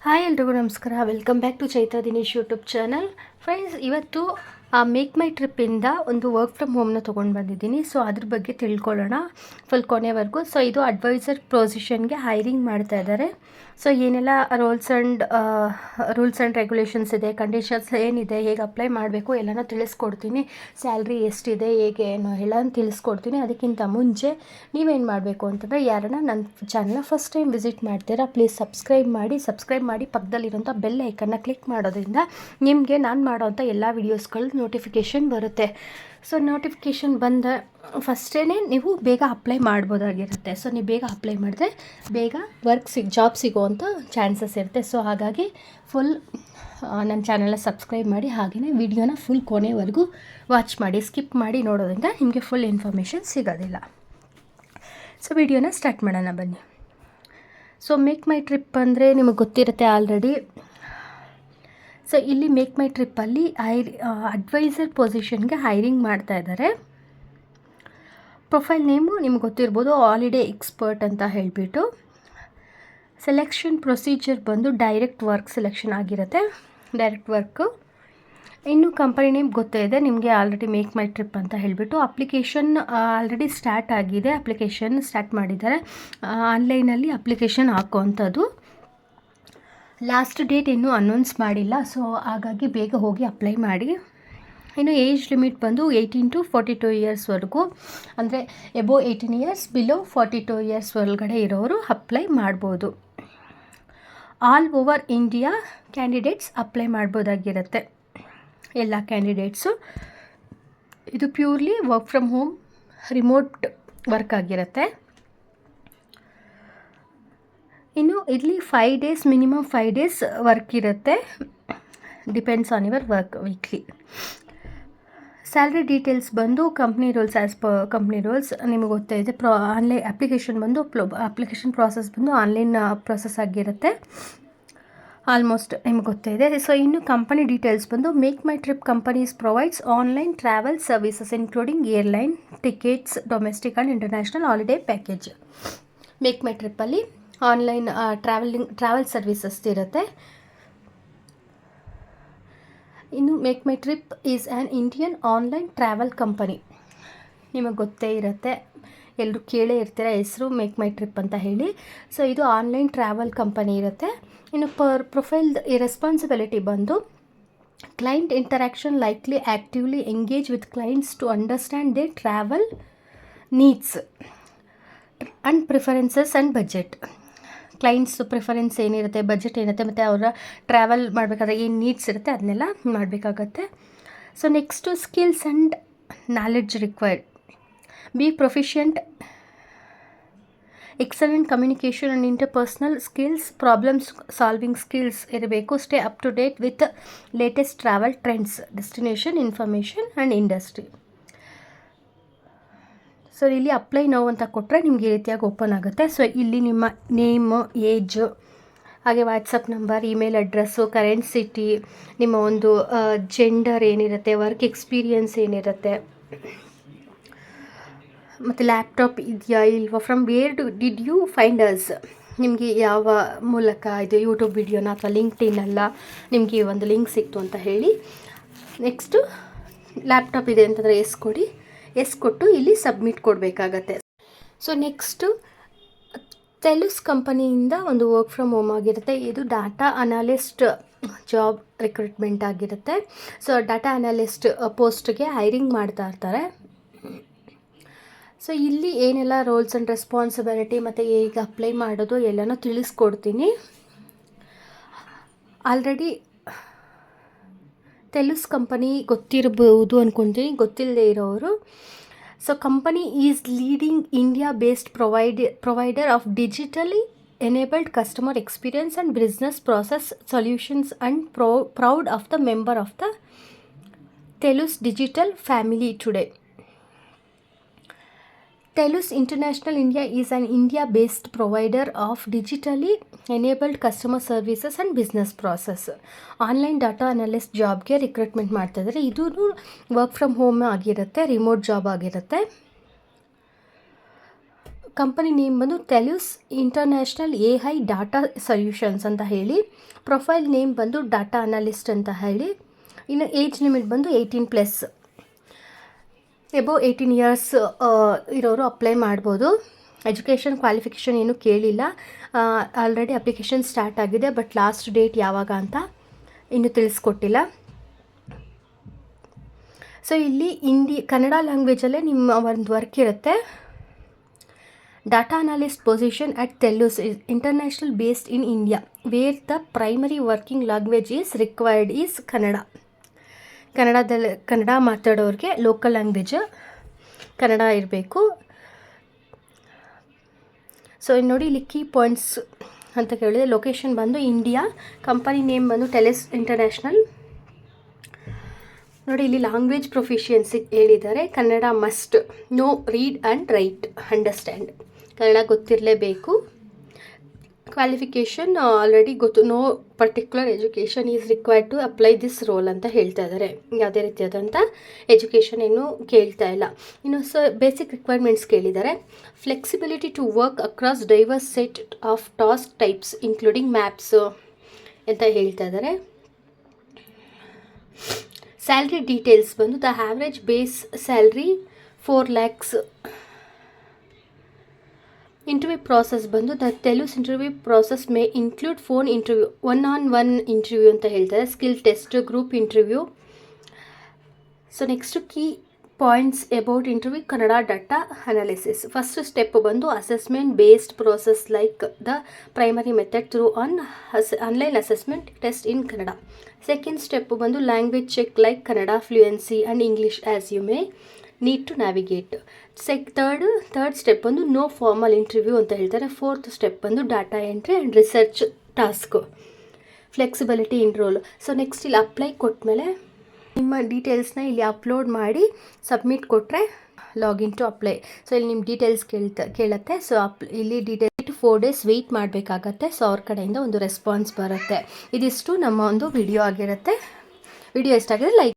Hi ಎಲ್ರಿಗೂ ನಮಸ್ಕಾರ. Welcome back to Chaitra Dinesh YouTube channel. Friends, ಇವತ್ತು ಮೇಕ್ ಮೈ ಟ್ರಿಪ್ಪಿಂದ ಒಂದು ವರ್ಕ್ ಫ್ರಮ್ ಹೋಮ್ನ ತೊಗೊಂಡು ಬಂದಿದ್ದೀನಿ. ಸೊ ಅದ್ರ ಬಗ್ಗೆ ತಿಳ್ಕೊಳ್ಳೋಣ ಫುಲ್ ಕೊನೆವರೆಗೂ. ಸೊ ಇದು ಅಡ್ವೈಸರ್ ಪೊಸಿಷನ್ಗೆ ಹೈರಿಂಗ್ ಮಾಡ್ತಾ ಇದ್ದಾರೆ. ಸೊ ಏನೆಲ್ಲ ರೂಲ್ಸ್ ಆ್ಯಂಡ್ ರೆಗ್ಯುಲೇಷನ್ಸ್ ಇದೆ, ಕಂಡೀಷನ್ಸ್ ಏನಿದೆ, ಹೇಗೆ ಅಪ್ಲೈ ಮಾಡಬೇಕು ಎಲ್ಲನೂ ತಿಳಿಸ್ಕೊಡ್ತೀನಿ. ಸ್ಯಾಲ್ರಿ ಎಷ್ಟಿದೆ, ಹೇಗೆ ಏನು ಎಲ್ಲನೂ ತಿಳಿಸ್ಕೊಡ್ತೀನಿ. ಅದಕ್ಕಿಂತ ಮುಂಚೆ ನೀವೇನು ಮಾಡಬೇಕು ಅಂತಂದರೆ, ಯಾರನ್ನ ನನ್ನ ಚಾನಲ್ನ ಫಸ್ಟ್ ಟೈಮ್ ವಿಸಿಟ್ ಮಾಡ್ತೀರಾ ಪ್ಲೀಸ್ ಸಬ್ಸ್ಕ್ರೈಬ್ ಮಾಡಿ ಪಕ್ಕದಲ್ಲಿರೋಂಥ ಬೆಲ್ ಐಕನ್ನ ಕ್ಲಿಕ್ ಮಾಡೋದ್ರಿಂದ ನಿಮಗೆ ನಾನು ಮಾಡೋವಂಥ ಎಲ್ಲ ವೀಡಿಯೋಸ್ಗಳು ನೋಟಿಫಿಕೇಷನ್ ಬರುತ್ತೆ. ಸೊ ನೋಟಿಫಿಕೇಷನ್ ಬಂದ ಫಸ್ಟೇ ನೀವು ಬೇಗ ಅಪ್ಲೈ ಮಾಡ್ಬೋದಾಗಿರುತ್ತೆ. ಸೊ ನೀವು ಬೇಗ ಅಪ್ಲೈ ಮಾಡಿದ್ರೆ ಬೇಗ ಜಾಬ್ ಸಿಗೋವಂಥ ಚಾನ್ಸಸ್ ಇರುತ್ತೆ. ಸೊ ಹಾಗಾಗಿ ಫುಲ್ ನನ್ನ ಚಾನಲ್ನ ಸಬ್ಸ್ಕ್ರೈಬ್ ಮಾಡಿ, ಹಾಗೆಯೇ ವಿಡಿಯೋನ ಫುಲ್ ಕೊನೆವರೆಗೂ ವಾಚ್ ಮಾಡಿ. ಸ್ಕಿಪ್ ಮಾಡಿ ನೋಡೋದ್ರಿಂದ ನಿಮಗೆ ಫುಲ್ ಇನ್ಫಾರ್ಮೇಷನ್ ಸಿಗೋದಿಲ್ಲ. ಸೊ ವಿಡಿಯೋನ ಸ್ಟಾರ್ಟ್ ಮಾಡೋಣ ಬನ್ನಿ. ಸೊ ಮೇಕ್ ಮೈ ಟ್ರಿಪ್ ಅಂದರೆ ನಿಮಗೆ ಗೊತ್ತಿರುತ್ತೆ ಆಲ್ರೆಡಿ. ಸೊ ಇಲ್ಲಿ ಮೇಕ್ ಮೈ ಟ್ರಿಪ್ಪಲ್ಲಿ ಅಡ್ವೈಸರ್ ಪೊಸಿಷನ್ಗೆ ಹೈರಿಂಗ್ ಮಾಡ್ತಾ ಇದ್ದಾರೆ. ಪ್ರೊಫೈಲ್ ನೇಮು ನಿಮ್ಗೆ ಗೊತ್ತಿರ್ಬೋದು, ಹಾಲಿಡೇ ಎಕ್ಸ್ಪರ್ಟ್ ಅಂತ ಹೇಳಿಬಿಟ್ಟು. ಸೆಲೆಕ್ಷನ್ ಪ್ರೊಸೀಜರ್ ಬಂದು ಡೈರೆಕ್ಟ್ ವರ್ಕ್ ಸೆಲೆಕ್ಷನ್ ಆಗಿರುತ್ತೆ, ಡೈರೆಕ್ಟ್ ವರ್ಕು. ಇನ್ನು ಕಂಪನಿ ನೇಮ್ ಗೊತ್ತೇ ಇದೆ ನಿಮಗೆ ಆಲ್ರೆಡಿ, ಮೇಕ್ ಮೈ ಟ್ರಿಪ್ ಅಂತ ಹೇಳಿಬಿಟ್ಟು. ಅಪ್ಲಿಕೇಶನ್ ಆಲ್ರೆಡಿ ಸ್ಟಾರ್ಟ್ ಆಗಿದೆ, ಅಪ್ಲಿಕೇಶನ್ ಸ್ಟಾರ್ಟ್ ಮಾಡಿದ್ದಾರೆ. ಆನ್ಲೈನಲ್ಲಿ ಅಪ್ಲಿಕೇಶನ್ ಹಾಕೋವಂಥದ್ದು. ಲಾಸ್ಟ್ ಡೇಟ್ ಇನ್ನೂ ಅನೌನ್ಸ್ ಮಾಡಿಲ್ಲ. ಸೊ ಹಾಗಾಗಿ ಬೇಗ ಹೋಗಿ ಅಪ್ಲೈ ಮಾಡಿ. ಇನ್ನು ಏಜ್ ಲಿಮಿಟ್ ಬಂದು 18 to 42 ಇಯರ್ಸ್ವರೆಗೂ, ಅಂದರೆ ಎಬೋ 18 ಇಯರ್ಸ್, ಬಿಲೋ 42 ಇಯರ್ಸ್ ಒಳಗಡೆ ಇರೋರು ಅಪ್ಲೈ ಮಾಡ್ಬೋದು. All over India candidates apply ಮಾಡ್ಬೋದಾಗಿರುತ್ತೆ, ಎಲ್ಲ ಕ್ಯಾಂಡಿಡೇಟ್ಸು. ಇದು purely work from home, remote work ಆಗಿರುತ್ತೆ. ಇನ್ನು ಇಲ್ಲಿ 5 days, ಮಿನಿಮಮ್ 5 days ವರ್ಕ್ ಇರುತ್ತೆ. Depends on your work weekly. Salary details ಬಂದು company rules, as per company rules ನಿಮಗೆ ಗೊತ್ತೇ ಇದೆ. ಆನ್ಲೈನ್ ಅಪ್ಲಿಕೇಶನ್ ಪ್ರಾಸೆಸ್ ಬಂದು ಆನ್ಲೈನ್ ಪ್ರಾಸೆಸ್ ಆಗಿರುತ್ತೆ, ಆಲ್ಮೋಸ್ಟ್ ನಿಮಗೆ ಗೊತ್ತೇ ಇದೆ. ಸೊ ಇನ್ನು ಕಂಪನಿ ಡೀಟೇಲ್ಸ್ ಬಂದು, make my trip companies provides online travel services including airline tickets, domestic and international holiday package. Make my ಟ್ರಿಪ್ಪಲ್ಲಿ ಆನ್ಲೈನ್ ಟ್ರಾವೆಲ್ ಸರ್ವಿಸಸ್ ಇರುತ್ತೆ. ಇನ್ನು make my trip is an Indian online travel company. ನಿಮಗೆ ಗೊತ್ತೇ ಇರುತ್ತೆ, ಎಲ್ಲರೂ ಕೇಳೇ ಇರ್ತೀರ ಹೆಸರು ಮೇಕ್ ಮೈ ಟ್ರಿಪ್ ಅಂತ ಹೇಳಿ. ಸೊ ಇದು ಆನ್ಲೈನ್ ಟ್ರಾವೆಲ್ ಕಂಪನಿ ಇರುತ್ತೆ. ಇನ್ನು ಪ್ರೊಫೈಲ್ ರೆಸ್ಪಾನ್ಸಿಬಿಲಿಟಿ ಬಂದು, client interaction, likely actively engage with clients to understand their travel needs and preferences and budget. Clients preference ಏನಿರುತ್ತೆ, ಬಜೆಟ್ ಏನಿರುತ್ತೆ, ಮತ್ತು ಅವರ ಟ್ರಾವೆಲ್ ಮಾಡಬೇಕಾದ್ರೆ ಏನು ನೀಡ್ಸ್ ಇರುತ್ತೆ ಅದನ್ನೆಲ್ಲ ಮಾಡಬೇಕಾಗತ್ತೆ. So next skills and knowledge required. Be proficient, excellent communication and interpersonal skills, problems solving skills ಇರಬೇಕು. Stay up to date with latest travel trends, destination information and industry. So ಇಲ್ಲಿ apply now ಅಂತ ಕೊಟ್ಟರೆ ನಿಮಗೆ ಈ ರೀತಿಯಾಗಿ open ಆಗುತ್ತೆ. So ಇಲ್ಲಿ ನಿಮ್ಮ ನೇಮು, ಏಜು, ಹಾಗೆ WhatsApp number, email address, current city, ನಿಮ್ಮ ಒಂದು ಜೆಂಡರ್ ಏನಿರುತ್ತೆ, ವರ್ಕ್ ಎಕ್ಸ್ಪೀರಿಯನ್ಸ್ ಏನಿರುತ್ತೆ, ಮತ್ತು ಲ್ಯಾಪ್ಟಾಪ್ ಇದೆಯಾ ಇಲ್ವಾ, from where did you find us, ನಿಮಗೆ ಯಾವ ಮೂಲಕ ಇದು ಯೂಟ್ಯೂಬ್ ವಿಡಿಯೋನ ಅಥವಾ ಲಿಂಕ್ಡ್ಇನ್ ನಿಮಗೆ ಒಂದು ಲಿಂಕ್ ಸಿಕ್ತು ಅಂತ ಹೇಳಿ. ನೆಕ್ಸ್ಟು ಲ್ಯಾಪ್ಟಾಪ್ ಇದೆ ಅಂತಂದರೆ ಎಸ್ ಕೊಟ್ಟು ಇಲ್ಲಿ ಸಬ್ಮಿಟ್ ಕೊಡಬೇಕಾಗತ್ತೆ. ಸೊ ನೆಕ್ಸ್ಟು ತೆಲುಸ್ ಕಂಪನಿಯಿಂದ ಒಂದು ವರ್ಕ್ ಫ್ರಮ್ ಹೋಮ್ ಆಗಿರುತ್ತೆ. ಇದು ಡಾಟಾ ಅನಾಲಿಸ್ಟ್ ಜಾಬ್ ರಿಕ್ರೂಟ್ಮೆಂಟ್ ಆಗಿರುತ್ತೆ. ಸೊ ಡಾಟಾ ಅನಾಲಿಸ್ಟ್ ಪೋಸ್ಟ್ಗೆ ಹೈರಿಂಗ್ ಮಾಡ್ತಾ ಇರ್ತಾರೆ. ಸೊ ಇಲ್ಲಿ ಏನೆಲ್ಲ ರೋಲ್ಸ್ ಆ್ಯಂಡ್ ರೆಸ್ಪಾನ್ಸಿಬಿಲಿಟಿ ಮತ್ತು ಹೇಗೆ ಅಪ್ಲೈ ಮಾಡೋದು ಎಲ್ಲನೂ ತಿಳಿಸ್ಕೊಡ್ತೀನಿ. ಆಲ್ರೆಡಿ ತೆಲುಸ್ ಕಂಪನಿ ಗೊತ್ತಿರಬಹುದು ಅಂದ್ಕೊತೀನಿ, ಗೊತ್ತಿಲ್ಲದೆ ಇರೋರು. So company is leading India based provider of digitally enabled customer experience and business process solutions and proud of the member of the Telus digital family today. Telus International India is an India-based provider of digitally enabled customer services and business process. Online data analyst ಜಾಬ್ಗೆ recruitment ಮಾಡ್ತಾಯಿದ್ದಾರೆ. ಇದು work from home ಆಗಿರುತ್ತೆ, remote job ಆಗಿರುತ್ತೆ. Company name ಬಂದು Telus international AI data solutions ಅಂತ ಹೇಳಿ. Profile name ಬಂದು data analyst ಅಂತ ಹೇಳಿ. ಇನ್ನು ಏಜ್ ಲಿಮಿಟ್ ಬಂದು 18+, ಎಬೋವ್ 18 ಇಯರ್ಸ್ ಇರೋರು ಅಪ್ಲೈ ಮಾಡ್ಬೋದು. ಎಜುಕೇಷನ್ ಕ್ವಾಲಿಫಿಕೇಷನ್ ಏನೂ ಕೇಳಿಲ್ಲ. ಆಲ್ರೆಡಿ ಅಪ್ಲಿಕೇಶನ್ ಸ್ಟಾರ್ಟ್ ಆಗಿದೆ, ಬಟ್ ಲಾಸ್ಟ್ ಡೇಟ್ ಯಾವಾಗ ಅಂತ ಇನ್ನೂ ತಿಳಿಸ್ಕೊಟ್ಟಿಲ್ಲ. ಸೊ ಇಲ್ಲಿ ಕನ್ನಡ ಲ್ಯಾಂಗ್ವೇಜಲ್ಲೇ ನಿಮ್ಮ ಒಂದು ವರ್ಕ್ ಇರುತ್ತೆ. Data analyst position at Telus international based in India where the primary working language is required is Kannada. Kannada ಮಾತಾಡೋರಿಗೆ ಲೋಕಲ್ ಲ್ಯಾಂಗ್ವೇಜ್ ಕನ್ನಡ ಇರಬೇಕು. ಸೊ ನೋಡಿ ಇಲ್ಲಿ ಕೀ ಪಾಯಿಂಟ್ಸ್ ಅಂತ ಕೇಳಿದೆ. ಲೊಕೇಶನ್ ಬಂದು ಇಂಡಿಯಾ, ಕಂಪನಿ ನೇಮ್ ಬಂದು ಟೆಲ್ಯೂಸ್ ಇಂಟರ್ನ್ಯಾಷನಲ್. ನೋಡಿ ಇಲ್ಲಿ ಲ್ಯಾಂಗ್ವೇಜ್ ಪ್ರೊಫಿಷಿಯನ್ಸಿ ಹೇಳಿದ್ದಾರೆ. Kannada must know read and write understand, Kannada ಗೊತ್ತಿರಲೇಬೇಕು. ಕ್ವಾಲಿಫಿಕೇಷನ್ ಆಲ್ರೆಡಿ ಗೊತ್ತು. No particular education is required to apply this role ಅಂತ ಹೇಳ್ತಾ ಇದ್ದಾರೆ. ಯಾವುದೇ ರೀತಿಯಾದಂಥ ಎಜುಕೇಷನ್ ಏನು ಕೇಳ್ತಾ ಇಲ್ಲ. ಇನ್ನು ಬೇಸಿಕ್ ರಿಕ್ವೈರ್ಮೆಂಟ್ಸ್ ಕೇಳಿದ್ದಾರೆ. Flexibility to work across diverse set of task types including maps ಅಂತ ಹೇಳ್ತಾ ಇದ್ದಾರೆ. ಸ್ಯಾಲ್ರಿ ಡೀಟೇಲ್ಸ್ ಬಂದು the average base salary 4 lakhs. Interview process ಬಂದು the Telus interview process may include phone interview, 1-on-1 interview ಅಂತ ಹೇಳ್ತಾರೆ, skill test, group interview. So next key points about interview Kannada data analysis. First step ಬಂದು assessment based process like the primary method through online assessment test in Kannada. Second step ಬಂದು language check like Kannada fluency and English as you may need to navigate. Third step ಬಂದು no formal interview ಅಂತ ಹೇಳ್ತಾರೆ. Fourth step ಬಂದು data entry and research task, flexibility in role. So next ಇಲ್ಲಿ apply ಕೊಟ್ಟಮೇಲೆ ನಿಮ್ಮ ಡೀಟೇಲ್ಸ್ನ ಇಲ್ಲಿ ಅಪ್ಲೋಡ್ ಮಾಡಿ ಸಬ್ಮಿಟ್ ಕೊಟ್ಟರೆ ಲಾಗಿನ್ ಟು ಅಪ್ಲೈ. ಸೊ ಇಲ್ಲಿ ನಿಮ್ಮ ಡೀಟೇಲ್ಸ್ ಕೇಳುತ್ತೆ. ಸೊ ಇಲ್ಲಿ ಡೀಟೇಲ್ಸ್ 4 days ವೆಯ್ಟ್ ಮಾಡಬೇಕಾಗತ್ತೆ. ಸೊ ಅವ್ರ ಕಡೆಯಿಂದ ಒಂದು ರೆಸ್ಪಾನ್ಸ್ ಬರುತ್ತೆ. ಇದಿಷ್ಟು ನಮ್ಮ ಒಂದು ವಿಡಿಯೋ ಆಗಿರುತ್ತೆ. ವಿಡಿಯೋ ಇಷ್ಟ ಆಗಿದ್ರೆ ಲೈಕ್